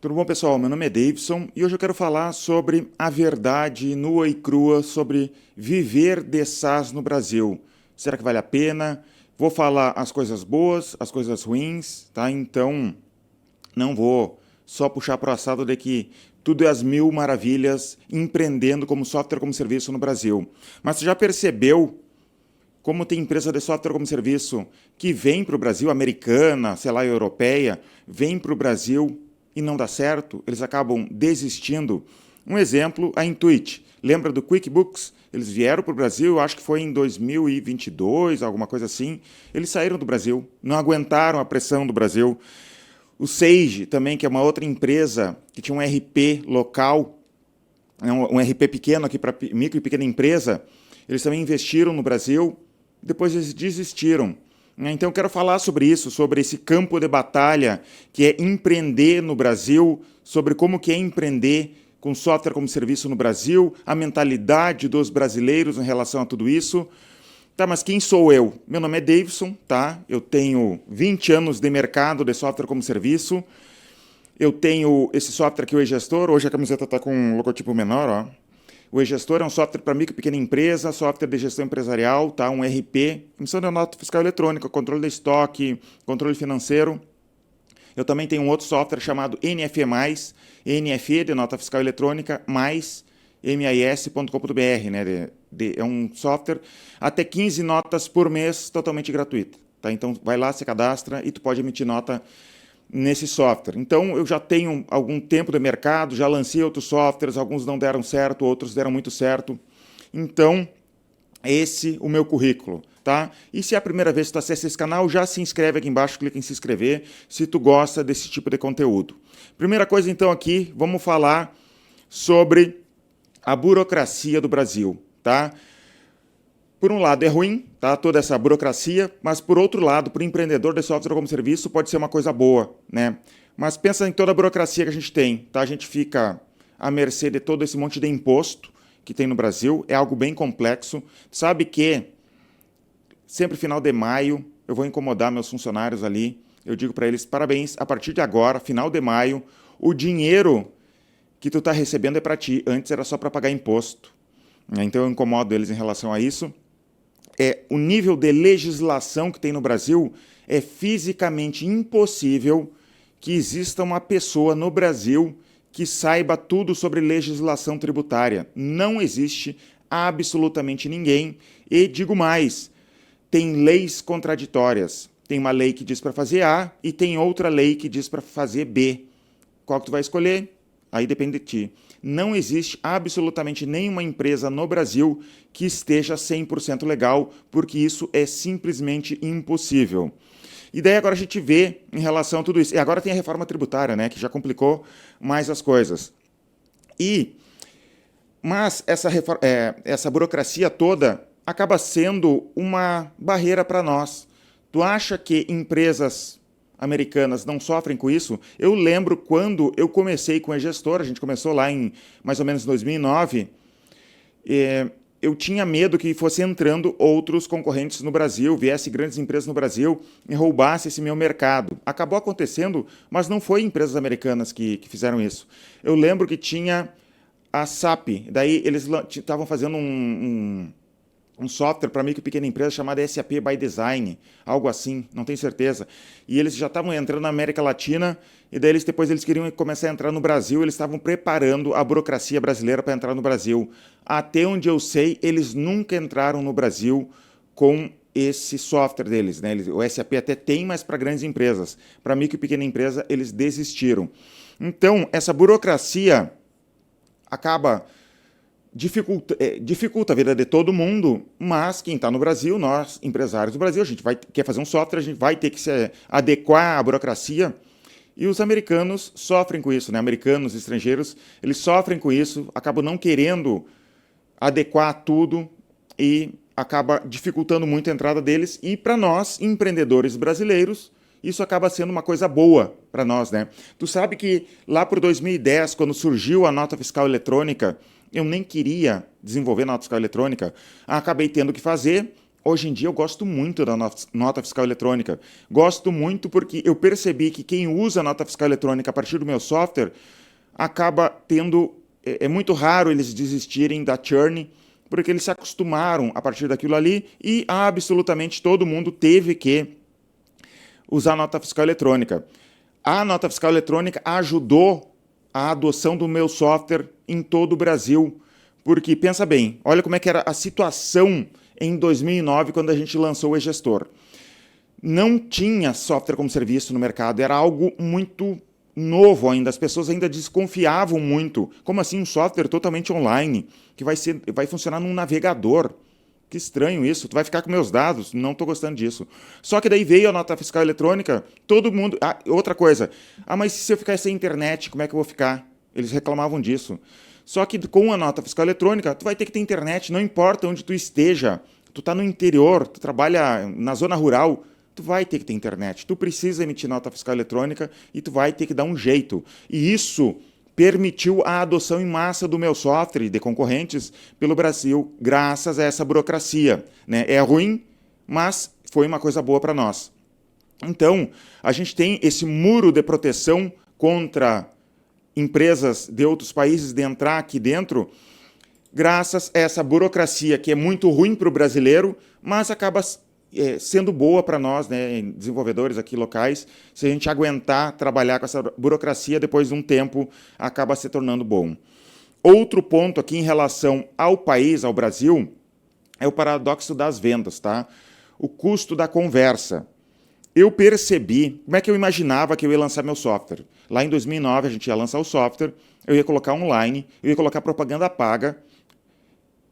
Tudo bom, pessoal? Meu nome é Davidson e hoje eu quero falar sobre a verdade nua e crua sobre viver de SaaS no Brasil. Será que vale a pena? Vou falar as coisas boas, as coisas ruins, tá? Então, não vou só puxar para o assado de que tudo é às mil maravilhas empreendendo como software como serviço no Brasil. Mas você já percebeu como tem empresa de software como serviço que vem para o Brasil, americana, sei lá, europeia, vem para o Brasil e não dá certo, eles acabam desistindo? Um exemplo, a Intuit. Lembra do QuickBooks? Eles vieram para o Brasil, acho que foi em 2022, alguma coisa assim. Eles saíram do Brasil, não aguentaram a pressão do Brasil. O Sage também, que é uma outra empresa que tinha um RP local, um RP pequeno aqui para micro e pequena empresa, eles também investiram no Brasil, depois eles desistiram. Então eu quero falar sobre isso, sobre esse campo de batalha que é empreender no Brasil, sobre como que é empreender com software como serviço no Brasil, a mentalidade dos brasileiros em relação a tudo isso. Tá, mas quem sou eu? Meu nome é Davidson, tá? Eu tenho 20 anos de mercado de software como serviço. Eu tenho esse software aqui, o eGestor. Hoje a camiseta está com um logotipo menor, ó. O eGestor é um software para micro e pequena empresa, software de gestão empresarial, tá? Um RP, emissão de nota fiscal eletrônica, controle de estoque, controle financeiro. Eu também tenho um outro software chamado NFE+, NFE de nota fiscal eletrônica, mais mis.com.br, né? É um software até 15 notas por mês, totalmente gratuito. Tá? Então vai lá, se cadastra e tu pode emitir nota nesse software. Então eu já tenho algum tempo de mercado, já lancei outros softwares, alguns não deram certo, outros deram muito certo. Então, esse é o meu currículo, tá? E se é a primeira vez que tu acessa esse canal, já se inscreve aqui embaixo, clica em se inscrever, se tu gosta desse tipo de conteúdo. Primeira coisa então aqui, vamos falar sobre a burocracia do Brasil, tá? Por um lado é ruim, tá, toda essa burocracia, mas por outro lado, para o empreendedor de software como serviço, pode ser uma coisa boa, né? Mas pensa em toda a burocracia que a gente tem, tá? A gente fica à mercê de todo esse monte de imposto que tem no Brasil, é algo bem complexo. Sabe que sempre final de maio eu vou incomodar meus funcionários ali, eu digo para eles, parabéns, a partir de agora, final de maio, o dinheiro que tu está recebendo é para ti, antes era só para pagar imposto. Então eu incomodo eles em relação a isso. O nível de legislação que tem no Brasil é fisicamente impossível que exista uma pessoa no Brasil que saiba tudo sobre legislação tributária. Não existe absolutamente ninguém. E digo mais, tem leis contraditórias. Tem uma lei que diz para fazer A e tem outra lei que diz para fazer B. Qual que tu vai escolher? Aí depende de ti. Não existe absolutamente nenhuma empresa no Brasil que esteja 100% legal, porque isso é simplesmente impossível. E daí agora a gente vê em relação a tudo isso. E agora tem a reforma tributária, né, que já complicou mais as coisas. Mas essa burocracia toda acaba sendo uma barreira para nós. Tu acha que empresas americanas não sofrem com isso? Eu lembro quando eu comecei com a eGestor, a gente começou lá em mais ou menos 2009, eu tinha medo que fosse entrando outros concorrentes no Brasil, viesse grandes empresas no Brasil e roubasse esse meu mercado. Acabou acontecendo, mas não foi empresas americanas que fizeram isso. Eu lembro que tinha a SAP, daí eles estavam fazendo um software para micro e pequena empresa chamado SAP by Design, algo assim, não tenho certeza. E eles já estavam entrando na América Latina, e daí depois eles queriam começar a entrar no Brasil, eles estavam preparando a burocracia brasileira para entrar no Brasil. Até onde eu sei, eles nunca entraram no Brasil com esse software deles, né? O SAP até tem, mas para grandes empresas. Para micro e pequena empresa, eles desistiram. Então, essa burocracia acaba dificulta a vida de todo mundo, mas quem está no Brasil, nós, empresários do Brasil, a gente quer fazer um software, a gente vai ter que se adequar à burocracia, e os americanos sofrem com isso, né? Americanos, estrangeiros, eles sofrem com isso, acabam não querendo adequar tudo e acaba dificultando muito a entrada deles, e para nós, empreendedores brasileiros, isso acaba sendo uma coisa boa para nós, né? Tu sabe que lá por 2010, quando surgiu a nota fiscal eletrônica, eu nem queria desenvolver nota fiscal eletrônica, acabei tendo que fazer, Hoje em dia eu gosto muito da nota fiscal eletrônica. Gosto muito porque eu percebi que quem usa a nota fiscal eletrônica a partir do meu software acaba tendo... É muito raro eles desistirem da churn, porque eles se acostumaram a partir daquilo ali e absolutamente todo mundo teve que usar a nota fiscal eletrônica. A nota fiscal eletrônica ajudou a adoção do meu software em todo o Brasil, porque, pensa bem, olha como é que era a situação em 2009, quando a gente lançou o eGestor. Não tinha software como serviço no mercado, era algo muito novo ainda, as pessoas ainda desconfiavam muito. Como assim um software totalmente online, que vai funcionar num navegador? Que estranho isso, tu vai ficar com meus dados, não estou gostando disso. Só que daí veio a nota fiscal eletrônica, todo mundo... outra coisa, mas se eu ficar sem internet, como é que eu vou ficar? Eles reclamavam disso. Só que com a nota fiscal eletrônica, tu vai ter que ter internet, não importa onde tu esteja. Tu está no interior, tu trabalha na zona rural, tu vai ter que ter internet. Tu precisa emitir nota fiscal eletrônica e tu vai ter que dar um jeito. E isso permitiu a adoção em massa do meu software e de concorrentes pelo Brasil, graças a essa burocracia, né? É ruim, mas foi uma coisa boa para nós. Então, a gente tem esse muro de proteção contra empresas de outros países de entrar aqui dentro, graças a essa burocracia que é muito ruim para o brasileiro, mas acaba sendo boa para nós, né, desenvolvedores aqui locais. Se a gente aguentar trabalhar com essa burocracia, depois de um tempo, acaba se tornando bom. Outro ponto aqui em relação ao país, ao Brasil, é o paradoxo das vendas, tá? O custo da conversa. Eu percebi, como é que eu imaginava que eu ia lançar meu software? Lá em 2009 a gente ia lançar o software, eu ia colocar online, eu ia colocar propaganda paga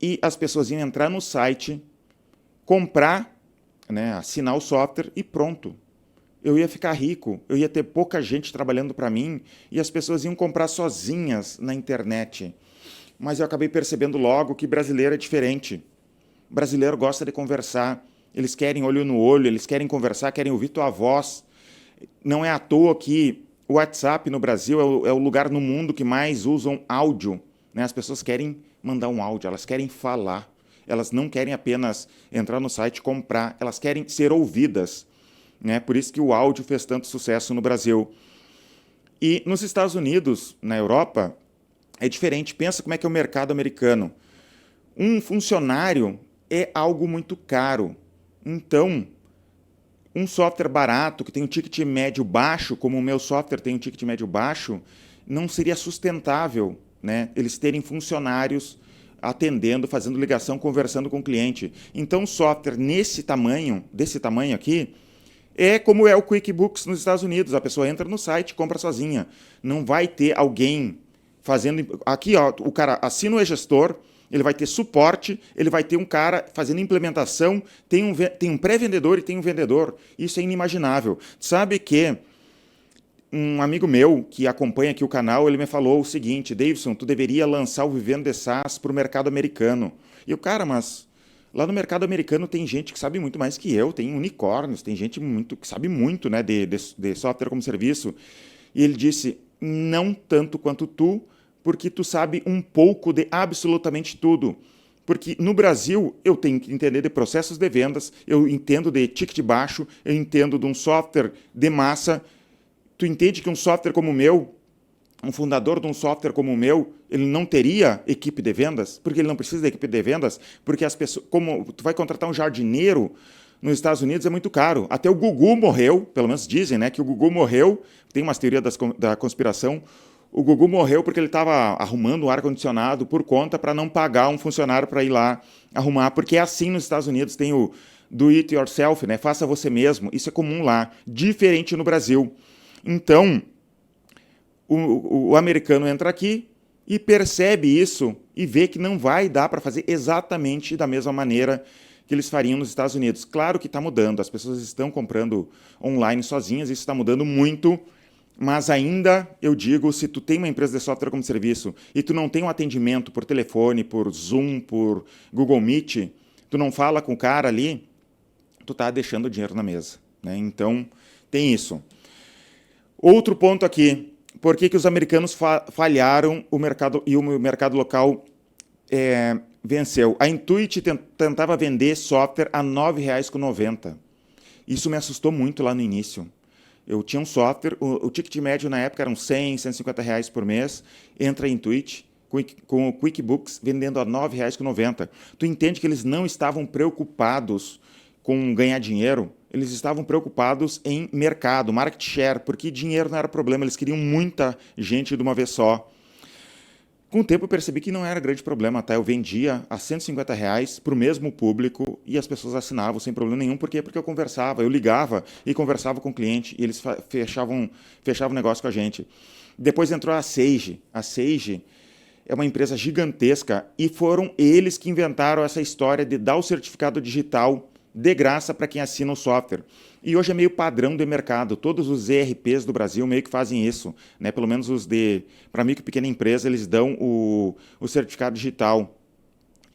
e as pessoas iam entrar no site, comprar, né, assinar o software e pronto. Eu ia ficar rico, eu ia ter pouca gente trabalhando para mim e as pessoas iam comprar sozinhas na internet. Mas eu acabei percebendo logo que brasileiro é diferente. O brasileiro gosta de conversar, eles querem olho no olho, eles querem conversar, querem ouvir tua voz. Não é à toa que o WhatsApp no Brasil é o lugar no mundo que mais usam áudio, né? As pessoas querem mandar um áudio, elas querem falar. Elas não querem apenas entrar no site e comprar, elas querem ser ouvidas, né? Por isso que o áudio fez tanto sucesso no Brasil. E nos Estados Unidos, na Europa, é diferente. Pensa como é que é o mercado americano. Um funcionário é algo muito caro. Então, um software barato, que tem um ticket médio baixo, como o meu software tem um ticket médio baixo, não seria sustentável, né? Eles terem funcionários atendendo, fazendo ligação, conversando com o cliente. Então, software desse tamanho aqui, é como é o QuickBooks nos Estados Unidos. A pessoa entra no site e compra sozinha. Não vai ter alguém fazendo... Aqui, ó, o cara assina o eGestor, ele vai ter suporte, ele vai ter um cara fazendo implementação, tem um pré-vendedor e tem um vendedor. Isso é inimaginável. Sabe que um amigo meu que acompanha aqui o canal, ele me falou o seguinte: Davidson, tu deveria lançar o Vivendo de SaaS para o mercado americano. E eu, cara, mas lá no mercado americano tem gente que sabe muito mais que eu, tem unicórnios, tem gente que sabe muito, né, de software como serviço. E ele disse, não tanto quanto tu, porque tu sabe um pouco de absolutamente tudo. Porque no Brasil eu tenho que entender de processos de vendas, eu entendo de ticket baixo, eu entendo de um software de massa. Tu entende que um software como o meu, um fundador de um software como o meu, ele não teria equipe de vendas? Porque ele não precisa de equipe de vendas? Porque as pessoas, como tu vai contratar um jardineiro nos Estados Unidos é muito caro. Até o Gugu morreu, pelo menos dizem, né, que o Gugu morreu, tem umas teorias da conspiração. O Gugu morreu porque ele estava arrumando um ar-condicionado por conta para não pagar um funcionário para ir lá arrumar, porque é assim nos Estados Unidos, tem o do it yourself, né? Faça você mesmo, isso é comum lá, diferente no Brasil. Então, o americano entra aqui e percebe isso e vê que não vai dar para fazer exatamente da mesma maneira que eles fariam nos Estados Unidos. Claro que está mudando, as pessoas estão comprando online sozinhas, isso está mudando muito. Mas ainda, eu digo, se tu tem uma empresa de software como serviço e tu não tem um atendimento por telefone, por Zoom, por Google Meet, tu não fala com o cara ali, tu está deixando dinheiro na mesa, né? Então, tem isso. Outro ponto aqui, por que os americanos falharam o mercado e o mercado local venceu. A Intuit tentava vender software a R$ 9,90. Isso me assustou muito lá no início. Eu tinha um software, o ticket médio na época eram 100, 150 reais por mês, entra a Intuit com o QuickBooks vendendo a R$ 9,90. Tu entende que eles não estavam preocupados com ganhar dinheiro, eles estavam preocupados em mercado, market share, porque dinheiro não era problema, eles queriam muita gente de uma vez só. Com o tempo eu percebi que não era grande problema, tá? Eu vendia a R$ 150 reais para o mesmo público e as pessoas assinavam sem problema nenhum. Por quê? Porque eu conversava, eu ligava e conversava com o cliente e eles fechavam negócio com a gente. Depois entrou a Sage. A Sage é uma empresa gigantesca e foram eles que inventaram essa história de dar o certificado digital de graça para quem assina o software. E hoje é meio padrão de mercado. Todos os ERPs do Brasil meio que fazem isso, né? Pelo menos os para micro e pequena empresa, eles dão o certificado digital.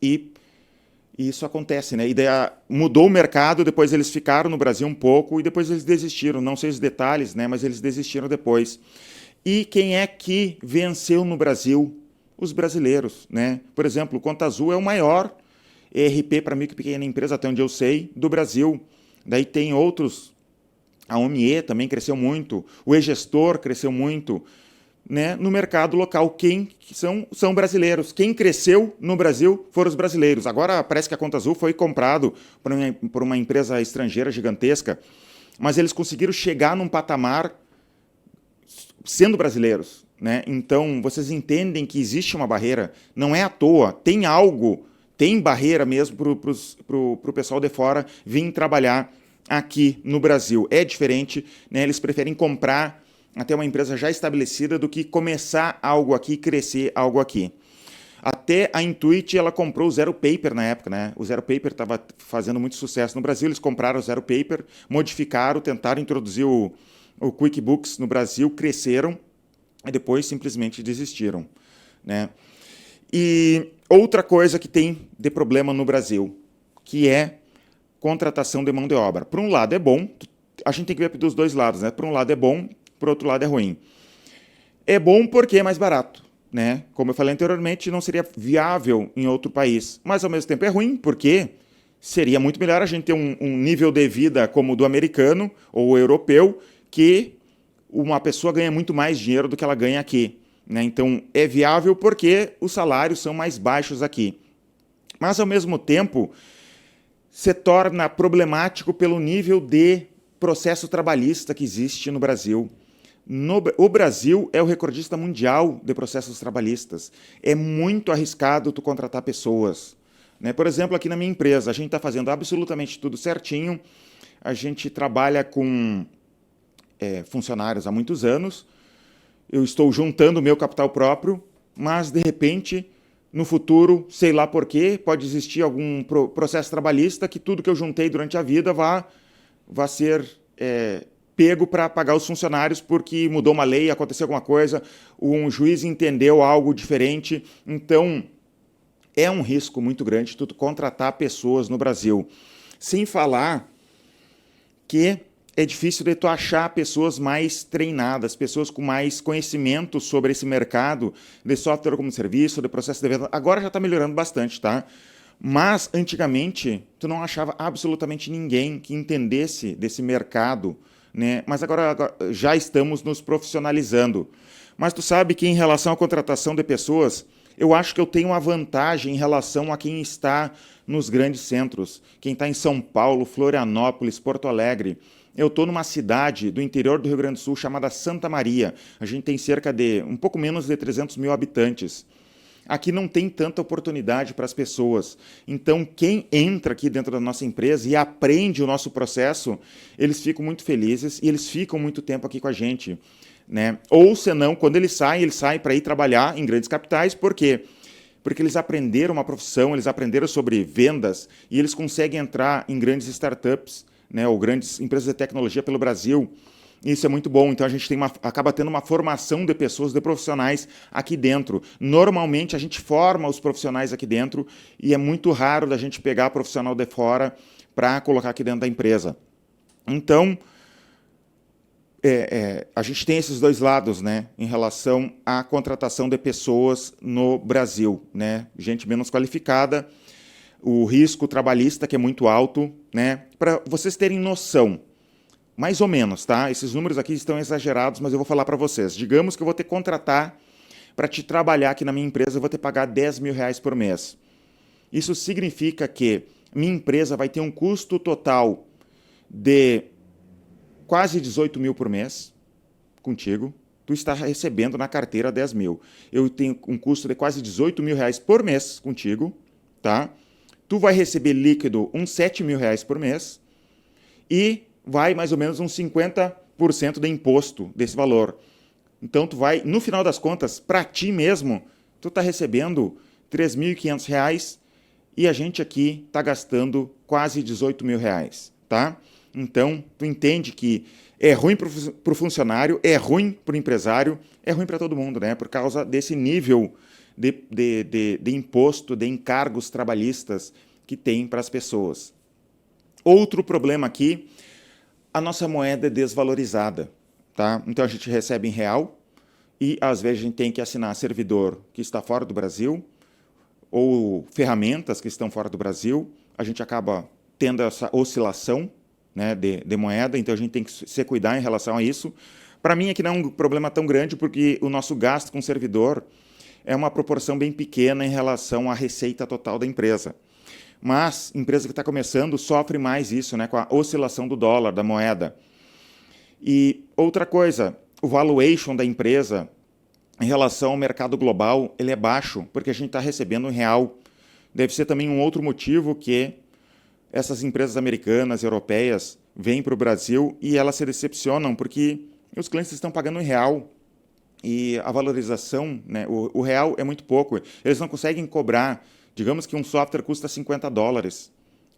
E isso acontece, né? E daí, mudou o mercado, depois eles ficaram no Brasil um pouco e depois eles desistiram. Não sei os detalhes, né? Mas eles desistiram depois. E quem é que venceu no Brasil? Os brasileiros, né? Por exemplo, o Conta Azul é o maior ERP para micro e pequena empresa, até onde eu sei, do Brasil. Daí tem outros, a OMIE também cresceu muito, o eGestor cresceu muito, né? No mercado local. Quem são brasileiros. Quem cresceu no Brasil foram os brasileiros. Agora parece que a Conta Azul foi comprado por uma empresa estrangeira gigantesca, mas eles conseguiram chegar num patamar sendo brasileiros, né? Então vocês entendem que existe uma barreira, não é à toa, tem algo. Tem barreira mesmo para o pessoal de fora vir trabalhar aqui no Brasil. É diferente, né? Eles preferem comprar até uma empresa já estabelecida do que começar algo aqui, crescer algo aqui. Até a Intuit, ela comprou o Zero Paper na época, né? O Zero Paper estava fazendo muito sucesso no Brasil, eles compraram o Zero Paper, modificaram, tentaram introduzir o QuickBooks no Brasil, cresceram e depois simplesmente desistiram, né? E outra coisa que tem de problema no Brasil, que é contratação de mão de obra. Por um lado é bom, a gente tem que ver dos dois lados, né? Por um lado é bom, por outro lado é ruim. É bom porque é mais barato, né? Como eu falei anteriormente, não seria viável em outro país. Mas ao mesmo tempo é ruim, porque seria muito melhor a gente ter um nível de vida como o do americano ou o europeu, que uma pessoa ganha muito mais dinheiro do que ela ganha aqui. Né? Então, é viável porque os salários são mais baixos aqui. Mas, ao mesmo tempo, se torna problemático pelo nível de processo trabalhista que existe no Brasil. O Brasil é o recordista mundial de processos trabalhistas. É muito arriscado tu contratar pessoas. Né? Por exemplo, aqui na minha empresa, a gente está fazendo absolutamente tudo certinho. A gente trabalha com funcionários há muitos anos. Eu estou juntando o meu capital próprio, mas, de repente, no futuro, sei lá por quê, pode existir algum processo trabalhista que tudo que eu juntei durante a vida vá ser pego para pagar os funcionários porque mudou uma lei, aconteceu alguma coisa, um juiz entendeu algo diferente. Então, é um risco muito grande tu contratar pessoas no Brasil. Sem falar que é difícil de tu achar pessoas mais treinadas, pessoas com mais conhecimento sobre esse mercado de software como serviço, de processo de venda. Agora já está melhorando bastante, tá? Mas, antigamente, tu não achava absolutamente ninguém que entendesse desse mercado, né? Mas agora já estamos nos profissionalizando. Mas tu sabe que em relação à contratação de pessoas, eu acho que eu tenho uma vantagem em relação a quem está nos grandes centros. Quem está em São Paulo, Florianópolis, Porto Alegre. Eu estou numa cidade do interior do Rio Grande do Sul chamada Santa Maria. A gente tem cerca de, um pouco menos de 300 mil habitantes. Aqui não tem tanta oportunidade para as pessoas. Então, quem entra aqui dentro da nossa empresa e aprende o nosso processo, eles ficam muito felizes e eles ficam muito tempo aqui com a gente. Né? Ou, senão, quando eles saem para ir trabalhar em grandes capitais. Por quê? Porque eles aprenderam uma profissão, eles aprenderam sobre vendas e eles conseguem entrar em grandes startups, né, ou grandes empresas de tecnologia pelo Brasil. Isso é muito bom. Então a gente acaba tendo uma formação de pessoas, de profissionais aqui dentro. Normalmente a gente forma os profissionais aqui dentro e é muito raro da gente pegar profissional de fora para colocar aqui dentro da empresa. Então, a gente tem esses dois lados, né, em relação à contratação de pessoas no Brasil, né, gente menos qualificada, o risco trabalhista que é muito alto, né, para vocês terem noção, mais ou menos, tá? Esses números aqui estão exagerados, mas eu vou falar para vocês. Digamos que eu vou ter que contratar para te trabalhar aqui na minha empresa, eu vou ter que pagar R$ 10.000 por mês. Isso significa que minha empresa vai ter um custo total de quase 18 mil por mês contigo. Tu está recebendo na carteira 10 mil. Eu tenho um custo de quase 18 mil reais por mês contigo, tá? Tu vai receber líquido uns 7 mil reais por mês e vai mais ou menos uns 50% de imposto desse valor. Então, tu vai, no final das contas, para ti mesmo, tu está recebendo R$ 3.500 e a gente aqui está gastando quase 18 mil reais, tá? Então, tu entende que é ruim para o funcionário, é ruim para o empresário, é ruim para todo mundo, né? Por causa desse nível de imposto, de encargos trabalhistas que tem para as pessoas. Outro problema aqui, a nossa moeda é desvalorizada, tá? Então a gente recebe em real e às vezes a gente tem que assinar servidor que está fora do Brasil ou ferramentas que estão fora do Brasil. A gente acaba tendo essa oscilação, né, de moeda, então a gente tem que se cuidar em relação a isso. Para mim aqui não é um problema tão grande porque o nosso gasto com servidor é uma proporção bem pequena em relação à receita total da empresa. Mas a empresa que está começando sofre mais isso, né, com a oscilação do dólar, da moeda. E outra coisa, o valuation da empresa em relação ao mercado global, ele é baixo, porque a gente está recebendo em real. Deve ser também um outro motivo que essas empresas americanas, europeias, vêm para o Brasil e elas se decepcionam, porque os clientes estão pagando em real. E a valorização, né, o real é muito pouco. Eles não conseguem cobrar. Digamos que um software custa $50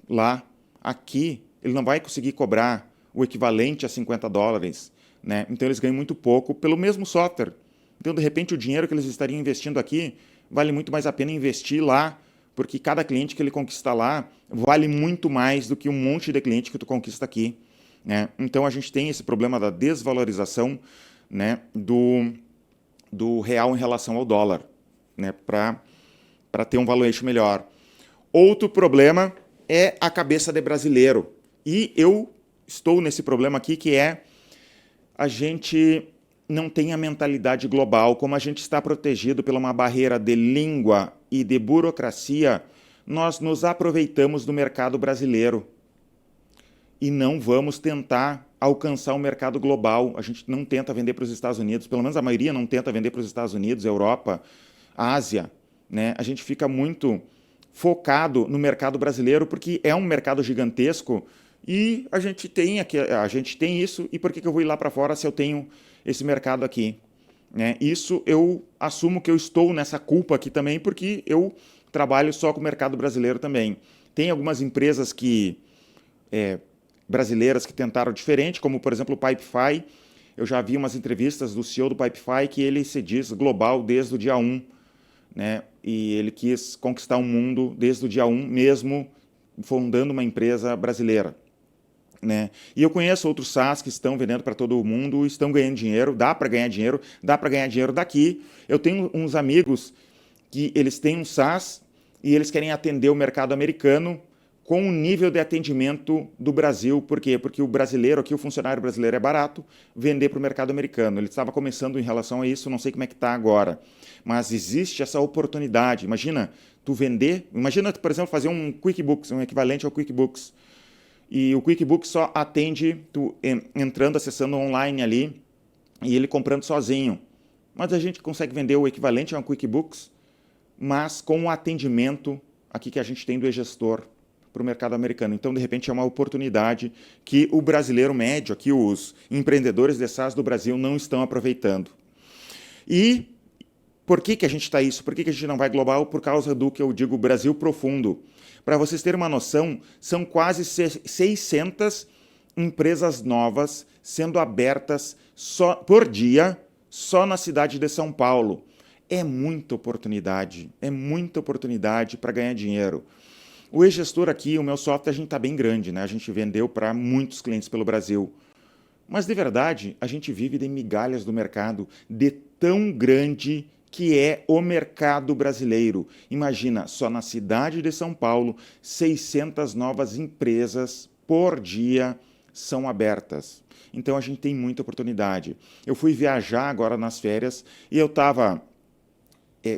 lá. Aqui, ele não vai conseguir cobrar o equivalente a $50, né? Então, eles ganham muito pouco pelo mesmo software. Então, de repente, o dinheiro que eles estariam investindo aqui vale muito mais a pena investir lá, porque cada cliente que ele conquista lá vale muito mais do que um monte de cliente que tu conquista aqui, né? Então, a gente tem esse problema da desvalorização, né, do real em relação ao dólar, né, para ter um valuation melhor. Outro problema é a cabeça de brasileiro. E eu estou nesse problema aqui, que é a gente não tem a mentalidade global. Como a gente está protegido por uma barreira de língua e de burocracia, nós nos aproveitamos do mercado brasileiro e não vamos tentar alcançar o mercado global. A gente não tenta vender para os Estados Unidos, pelo menos a maioria não tenta vender para os Estados Unidos, Europa, Ásia, né? A gente fica muito focado no mercado brasileiro porque é um mercado gigantesco e a gente tem isso, e por que eu vou ir lá para fora se eu tenho esse mercado aqui, né? Isso eu assumo que eu estou nessa culpa aqui também, porque eu trabalho só com o mercado brasileiro também. Tem algumas empresas brasileiras que tentaram diferente, como por exemplo o Pipefy. Eu já vi umas entrevistas do CEO do Pipefy que ele se diz global desde o dia 1, né? E ele quis conquistar o mundo desde o dia 1, mesmo fundando uma empresa brasileira, né? E eu conheço outros SaaS que estão vendendo para todo mundo, estão ganhando dinheiro, dá para ganhar dinheiro daqui. Eu tenho uns amigos que eles têm um SaaS e eles querem atender o mercado americano com o nível de atendimento do Brasil. Por quê? Porque o brasileiro aqui, o funcionário brasileiro é barato, vender para o mercado americano. Ele estava começando em relação a isso, não sei como é que está agora. Mas existe essa oportunidade. Imagina, por exemplo, fazer um QuickBooks, um equivalente ao QuickBooks. E o QuickBooks só atende tu entrando, acessando online ali, e ele comprando sozinho. Mas a gente consegue vender o equivalente a um QuickBooks, mas com o atendimento aqui que a gente tem do e-gestor para o mercado americano. Então, de repente, é uma oportunidade que o brasileiro médio, aqui os empreendedores de SaaS do Brasil não estão aproveitando. E por que a gente está isso? Por que a gente não vai global? Por causa do que eu digo Brasil profundo. Para vocês terem uma noção, são quase 600 empresas novas sendo abertas por dia, só na cidade de São Paulo. É muita oportunidade para ganhar dinheiro. O e-gestor aqui, o meu software, a gente está bem grande, né? A gente vendeu para muitos clientes pelo Brasil. Mas, de verdade, a gente vive de migalhas do mercado, de tão grande que é o mercado brasileiro. Imagina, só na cidade de São Paulo, 600 novas empresas por dia são abertas. Então a gente tem muita oportunidade. Eu fui viajar agora nas férias e eu estava,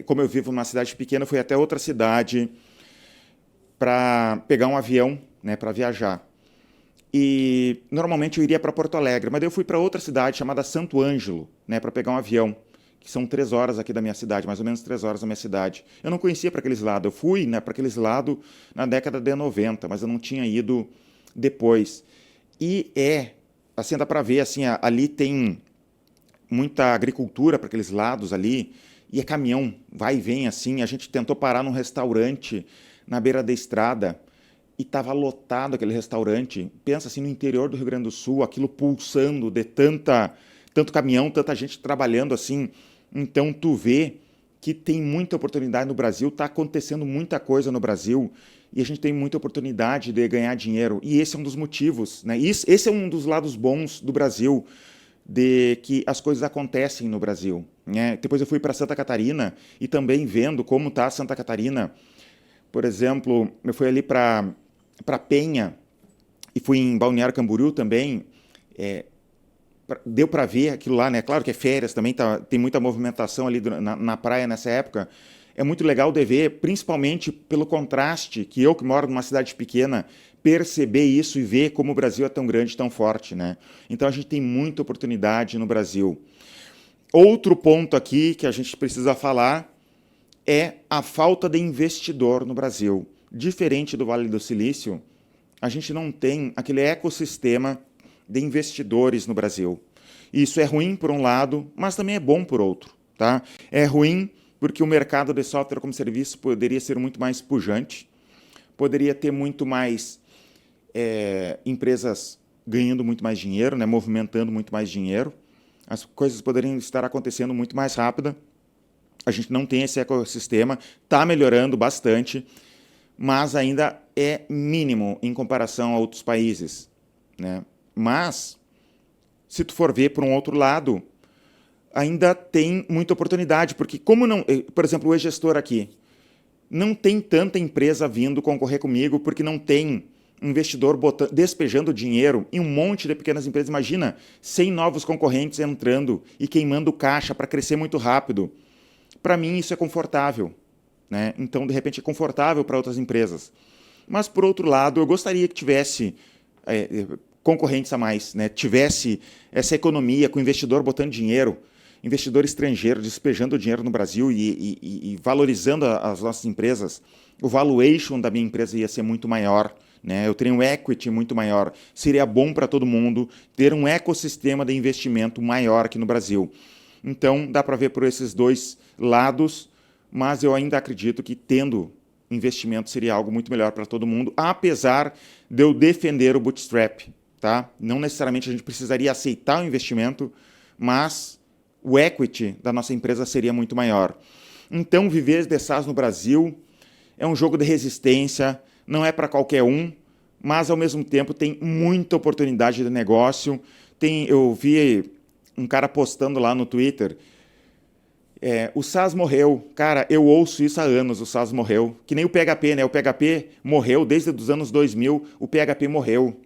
como eu vivo numa cidade pequena, fui até outra cidade para pegar um avião, né, para viajar. E normalmente eu iria para Porto Alegre, mas daí eu fui para outra cidade chamada Santo Ângelo, né, para pegar um avião, que são 3 horas aqui da minha cidade, mais ou menos 3 horas da minha cidade. Eu não conhecia para aqueles lados, eu fui, né, para aqueles lados na década de 90, mas eu não tinha ido depois. E assim, dá para ver, assim, ali tem muita agricultura para aqueles lados ali, e é caminhão, vai e vem assim. A gente tentou parar num restaurante na beira da estrada, e estava lotado aquele restaurante. Pensa assim, no interior do Rio Grande do Sul, aquilo pulsando de tanto caminhão, tanta gente trabalhando assim. Então tu vê que tem muita oportunidade no Brasil, está acontecendo muita coisa no Brasil e a gente tem muita oportunidade de ganhar dinheiro. E esse é um dos motivos, né? Esse é um dos lados bons do Brasil, de que as coisas acontecem no Brasil, né? Depois eu fui para Santa Catarina e também vendo como está Santa Catarina. Por exemplo, eu fui ali para Penha e fui em Balneário Camboriú também. Deu para ver aquilo lá, né? Claro que é férias também, tem muita movimentação ali na praia nessa época. É muito legal de ver, principalmente pelo contraste, que eu que moro numa cidade pequena, perceber isso e ver como o Brasil é tão grande, tão forte, né? Então a gente tem muita oportunidade no Brasil. Outro ponto aqui que a gente precisa falar é a falta de investidor no Brasil. Diferente do Vale do Silício, a gente não tem aquele ecossistema de investidores no Brasil. Isso é ruim por um lado, mas também é bom por outro, tá? É ruim porque o mercado de software como serviço poderia ser muito mais pujante, poderia ter muito mais empresas ganhando muito mais dinheiro, né, movimentando muito mais dinheiro, as coisas poderiam estar acontecendo muito mais rápido. A gente não tem esse ecossistema, está melhorando bastante, mas ainda é mínimo em comparação a outros países, né? Mas, se tu for ver por um outro lado, ainda tem muita oportunidade, porque como não, por exemplo, o e-gestor aqui, não tem tanta empresa vindo concorrer comigo, porque não tem investidor despejando dinheiro em um monte de pequenas empresas. Imagina 100 novos concorrentes entrando e queimando caixa para crescer muito rápido. Para mim isso é confortável, né? Então, de repente, é confortável para outras empresas. Mas, por outro lado, eu gostaria que tivesse concorrentes a mais, né? Tivesse essa economia com investidor botando dinheiro, investidor estrangeiro despejando dinheiro no Brasil e valorizando as nossas empresas. O valuation da minha empresa ia ser muito maior, né? Eu teria um equity muito maior. Seria bom para todo mundo ter um ecossistema de investimento maior aqui no Brasil. Então, dá para ver por esses dois lados, mas eu ainda acredito que tendo investimento seria algo muito melhor para todo mundo, apesar de eu defender o bootstrap, tá? Não necessariamente a gente precisaria aceitar o investimento, mas o equity da nossa empresa seria muito maior. Então, viver de SaaS no Brasil é um jogo de resistência, não é para qualquer um, mas, ao mesmo tempo, tem muita oportunidade de negócio. Eu vi um cara postando lá no Twitter, o SaaS morreu. Cara, eu ouço isso há anos, o SaaS morreu. Que nem o PHP, né? O PHP morreu desde os anos 2000, o PHP morreu.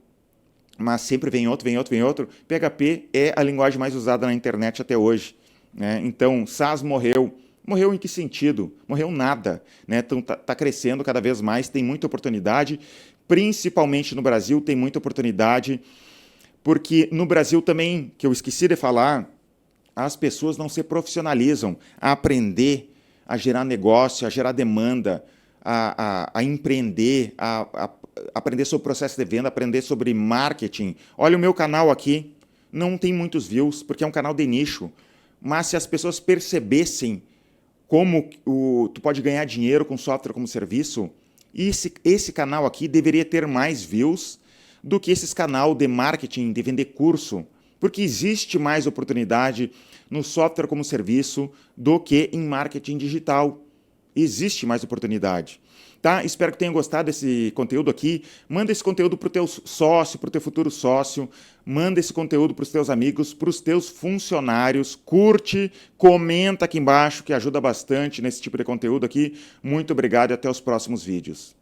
Mas sempre vem outro, vem outro, vem outro. PHP é a linguagem mais usada na internet até hoje, né? Então, SaaS morreu. Morreu em que sentido? Morreu nada, né? Então, tá crescendo cada vez mais, tem muita oportunidade, principalmente no Brasil tem muita oportunidade, porque no Brasil também, que eu esqueci de falar, as pessoas não se profissionalizam a aprender, a gerar negócio, a gerar demanda, a empreender, a aprender sobre o processo de venda, aprender sobre marketing. Olha o meu canal aqui, não tem muitos views, porque é um canal de nicho, mas se as pessoas percebessem como tu pode ganhar dinheiro com software como serviço, esse canal aqui deveria ter mais views do que esse canal de marketing, de vender curso, porque existe mais oportunidade no software como serviço do que em marketing digital. Existe mais oportunidade. tá? Espero que tenham gostado desse conteúdo aqui. Manda esse conteúdo para o teu sócio, para o teu futuro sócio. Manda esse conteúdo para os teus amigos, para os teus funcionários. Curte, comenta aqui embaixo, que ajuda bastante nesse tipo de conteúdo aqui. Muito obrigado e até os próximos vídeos.